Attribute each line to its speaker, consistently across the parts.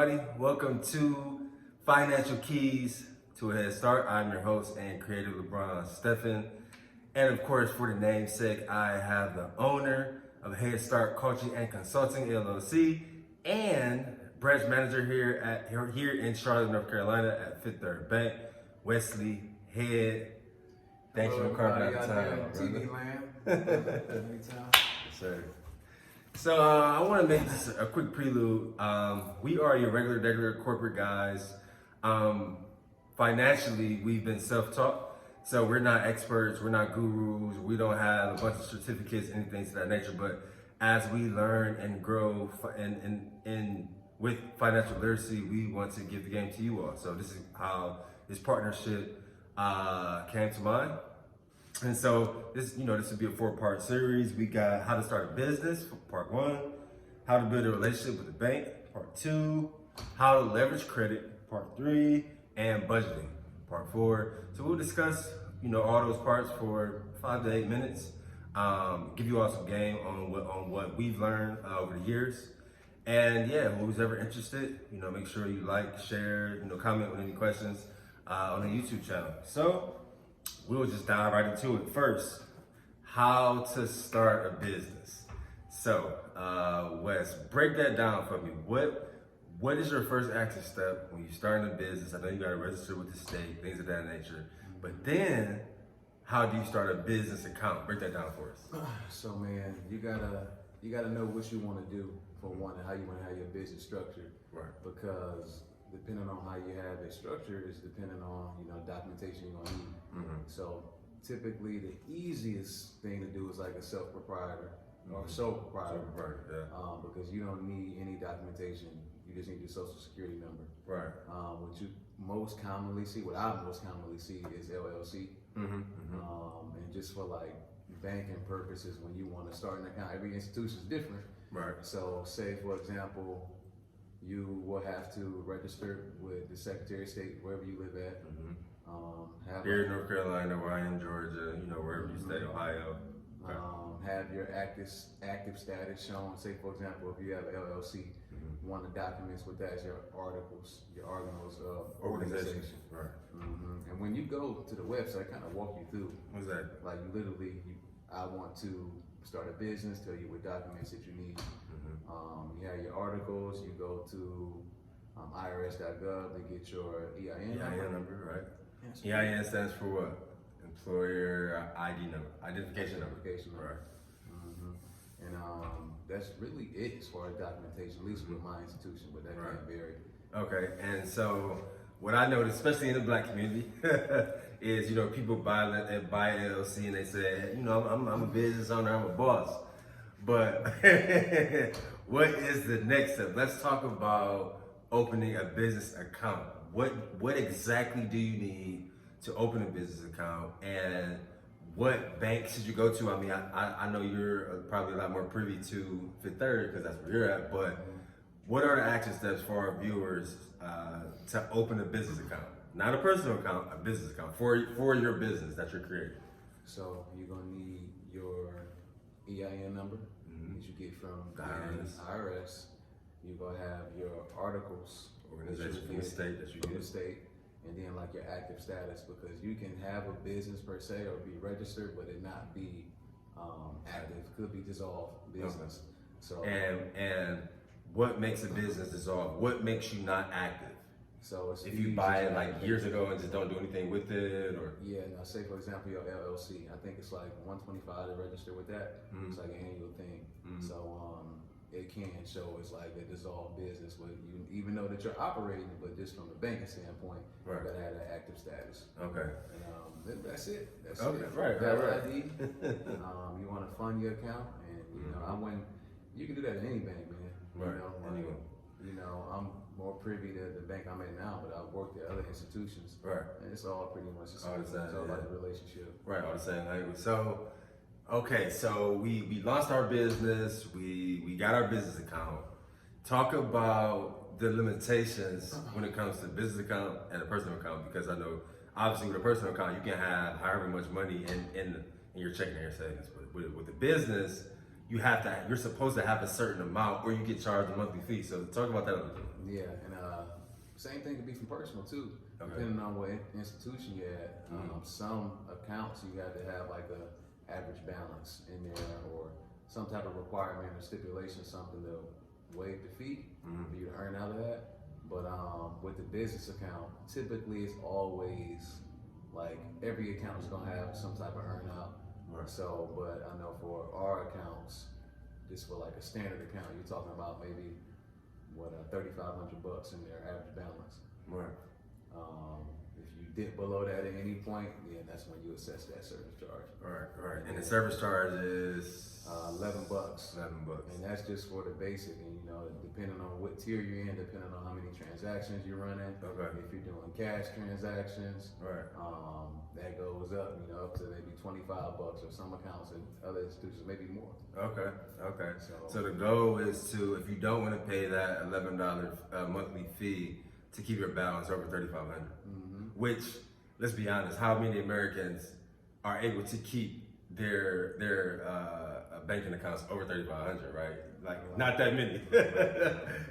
Speaker 1: everybody. Welcome to Financial Keys to a Head Start. I'm your host and creator, LeBron Stephen. And of course, for the namesake, I have the owner of Headstart Coaching and Consulting LLC and branch manager here in Charlotte, North Carolina at Fifth Third Bank, Wesley Head. Thank you for carving out the time.
Speaker 2: TV land. Anytime.
Speaker 1: Yes, sir. So I want to make this a quick prelude. We are your regular corporate guys. Financially, we've been self-taught. So we're not experts, we're not gurus, we don't have a bunch of certificates, anything to that nature. But as we learn and grow with financial literacy, we want to give the game to you all. So this is how this partnership came to mind. And so this would be a 4-part series. We got how to start a business, part 1, how to build a relationship with the bank, part 2, how to leverage credit, part 3, and budgeting, part 4. So we'll discuss, all those parts for 5 to 8 minutes. Give you all some game on what we've learned over the years. And yeah, who's ever interested, make sure you like, share, comment with any questions on the YouTube channel. So we'll just dive right into it. First, how to start a business. So, Wes, break that down for me. What is your first action step when you start a business? I know you got to register with the state, things of that nature. But then, how do you start a business account? Break that down for us.
Speaker 2: So, man, you gotta know what you want to do for one, and how you want to have your business structured.
Speaker 1: Right.
Speaker 2: Because depending on how you have it structured is depending on documentation you're gonna need.
Speaker 1: Mm-hmm.
Speaker 2: So typically the easiest thing to do is like a self-proprietor or sole proprietor, because you don't need any documentation. You just need your social security number.
Speaker 1: Right.
Speaker 2: What I most commonly see is LLC.
Speaker 1: Mm-hmm.
Speaker 2: And just for like banking purposes, when you want to start an account, every institution is different.
Speaker 1: Right.
Speaker 2: So say for example, you will have to register with the Secretary of State wherever you live at.
Speaker 1: Mm-hmm. Here in North Carolina, where I am, Georgia, wherever you stay, Ohio. Okay.
Speaker 2: Have your active status shown. Say for example, if you have LLC, one of the documents with that is your articles of organization.
Speaker 1: Right.
Speaker 2: And when you go to the website, I kind of walk you through.
Speaker 1: What's that?
Speaker 2: Like I want to start a business, tell you what documents that you need. You have your articles, you go to irs.gov to get your EIN
Speaker 1: number, right? Yes. EIN stands for what? Employer ID number, identification number. Right.
Speaker 2: And that's really it as far as documentation, at least with my institution, but that can vary.
Speaker 1: Okay, and so what I noticed, especially in the Black community, is people buy LLC and they say, I'm a business owner, I'm a boss. But what is the next step? Let's talk about opening a business account. What exactly do you need to open a business account, and what bank should you go to? I mean, I know you're probably a lot more privy to Fifth Third because that's where you're at, but what are the action steps for our viewers to open a business account? Not a personal account, a business account for your business that you're creating.
Speaker 2: So you're gonna need your EIN number that you get from the IRS. You're gonna have your articles,
Speaker 1: organization from the state that you get.
Speaker 2: And then like your active status, because you can have a business per se or be registered, but it not be active. Could be dissolved business.
Speaker 1: Okay. So and what makes a business dissolve? What makes you not active?
Speaker 2: So
Speaker 1: if you buy it like years ago and just don't do anything with it, or
Speaker 2: say for example your LLC, I think it's like $125 to register with that. It's like an annual thing. So it can show it's like a dissolved business with you, even though that you're operating, but just from a banking standpoint, you gotta have that active status.
Speaker 1: Okay.
Speaker 2: And that's it. That's
Speaker 1: okay.
Speaker 2: it.
Speaker 1: Right.
Speaker 2: ID. You want to fund your account, and you can do that at any bank, man.
Speaker 1: Right.
Speaker 2: I'm more privy to the bank I'm at now, but I've worked at other institutions.
Speaker 1: Right.
Speaker 2: And it's all pretty much the same. It's all about the relationship.
Speaker 1: Right, all the same language. So, okay, so we launched our business, we got our business account. Talk about the limitations when it comes to business account and a personal account, because I know obviously with a personal account you can have however much money in your checking and your savings, but with the business, you're supposed to have a certain amount or you get charged a monthly fee. So talk about that a little bit.
Speaker 2: Yeah, and same thing could be from personal too,
Speaker 1: Okay.
Speaker 2: depending on what institution you're at. Some accounts you have to have like a average balance in there, or some type of requirement or stipulation, something to waive the fee for you to earn out of that. But with the business account, typically it's always like every account is gonna have some type of earn out.
Speaker 1: Right.
Speaker 2: So, but I know for our accounts, just for like a standard account, you're talking about maybe what $3,500 in their average balance.
Speaker 1: Right.
Speaker 2: If you dip below that at any point, then that's when you assess that service charge.
Speaker 1: Right. And the service charge is
Speaker 2: $11.
Speaker 1: $11.
Speaker 2: And that's just for the basic, and you know, depending on what tier you're in, depending on how many transactions you're running.
Speaker 1: Okay.
Speaker 2: If you're doing cash transactions,
Speaker 1: Right.
Speaker 2: that goes up, you know, up to maybe $25, or some accounts and other institutions maybe more.
Speaker 1: Okay. So the goal is to, if you don't want to pay that $11 monthly fee, to keep your balance over $3,500. Which, let's be honest, how many Americans are able to keep their banking accounts over $3,500, right? Like, not that many.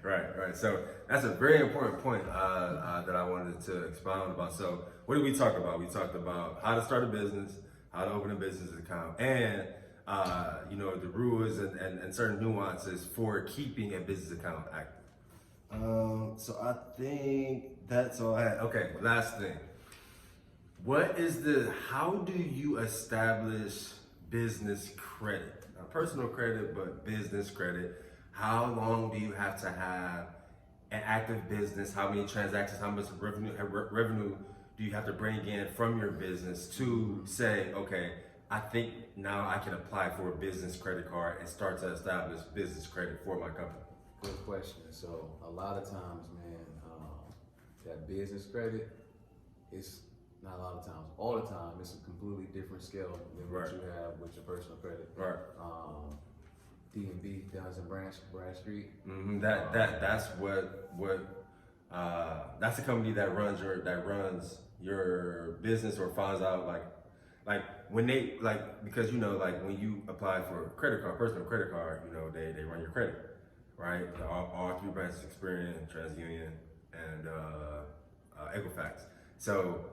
Speaker 1: Right. So that's a very important point that I wanted to expound about. So what did we talk about? We talked about how to start a business, how to open a business account, and the rules and certain nuances for keeping a business account active. So I think that's all I had. Okay, last thing. How do you establish business credit? Not personal credit, but business credit. How long do you have to have an active business? How many transactions, how much revenue do you have to bring in from your business to say, okay, I think now I can apply for a business credit card and start to establish business credit for my company?
Speaker 2: Good question. So a lot of times, man, that business credit is not a lot of times, all the time, it's a completely different scale than what you have with your personal credit.
Speaker 1: Right.
Speaker 2: D&B, Duns and Branch Street.
Speaker 1: That's that's the company that runs your business or finds out like when they because when you apply for a credit card, personal credit card, they run your credit, right? All three branches, Experian, TransUnion, and Equifax. So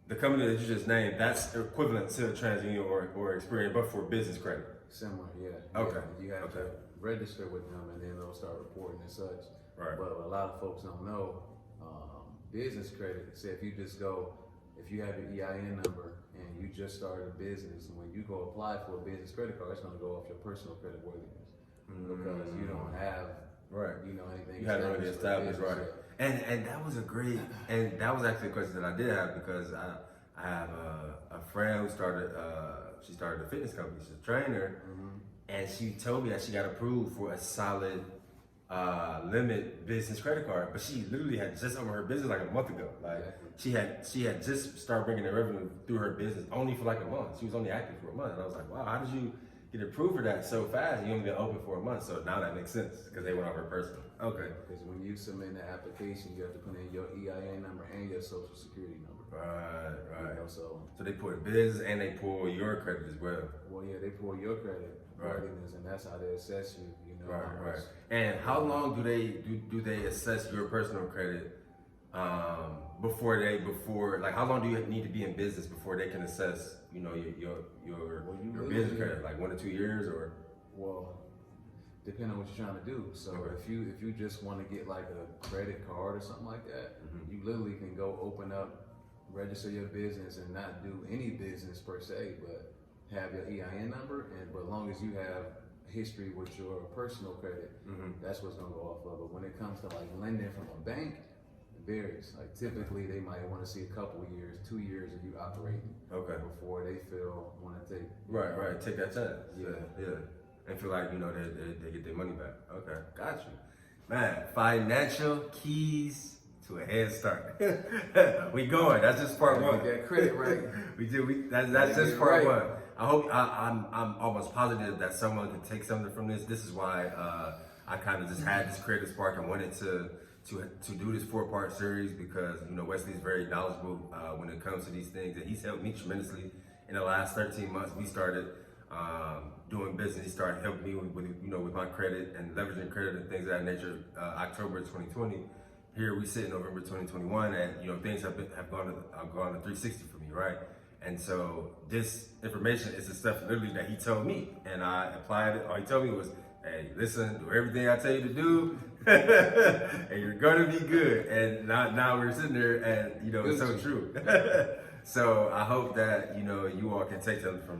Speaker 1: the company that you just named, that's equivalent to TransUnion or Experian, but for business credit.
Speaker 2: Similar, yeah.
Speaker 1: Okay.
Speaker 2: Yeah, you have to register with them, and then they'll start reporting and such.
Speaker 1: Right.
Speaker 2: But what a lot of folks don't know, business credit, say if you have your EIN number and you just started a business, and when you go apply for a business credit card, it's going to go off your personal credit worthiness because you don't have anything.
Speaker 1: You haven't really established, right? And that was actually a question that I did have, because I have a friend who started a fitness company. She's a trainer, and she told me that she got approved for a solid limit business credit card, but she literally had just opened her business like a month ago. Like she had just started bringing in revenue through her business only for like a month. She was only active for a month, and I was like, wow, how did you get approved for that so fast? You only been open for a month, so now that makes sense because they went off her personal. Okay.
Speaker 2: Because when you submit the application, you have to put in your EIN number and your social security number.
Speaker 1: Right.
Speaker 2: So
Speaker 1: they pull business and they pull your credit as well.
Speaker 2: Well, yeah, they pull your credit worthiness, and that's how they assess you.
Speaker 1: Right. And how long do they assess your personal credit before how long do you need to be in business before they can assess your business credit, like 1 to 2 years, or?
Speaker 2: Well, depending on what you're trying to do. So if you just want to get like a credit card or something like that, you literally can go open up, register your business, and not do any business per se, but have your EIN number, but as long as you have history with your personal credit, that's what's gonna go off of. But when it comes to like lending from a bank, it varies. Like typically they might want to see a couple of years, 2 years of you operating, before they want to take
Speaker 1: take that chance.
Speaker 2: Yeah.
Speaker 1: And feel like they get their money back. Okay, got you, man. Financial keys to a head start. We going. That's just part one.
Speaker 2: Get that credit right.
Speaker 1: That's just part one. I hope I'm almost positive that someone can take something from this. This is why I kind of just had this creative spark and wanted to do this 4-part series, because Wesley is very knowledgeable when it comes to these things, and he's helped me tremendously in the last 13 months. We started doing business. He started helping me with my credit and leveraging credit and things of that nature. October 2020, here we sit in November 2021, and you know things have gone to 360 for me, right? And so this information is the stuff literally that he told me, and I applied it. All he told me was, "Hey, listen, do everything I tell you to do, and you're gonna be good." And now we're sitting there, and you know it's so true. So I hope that you know you all can take something from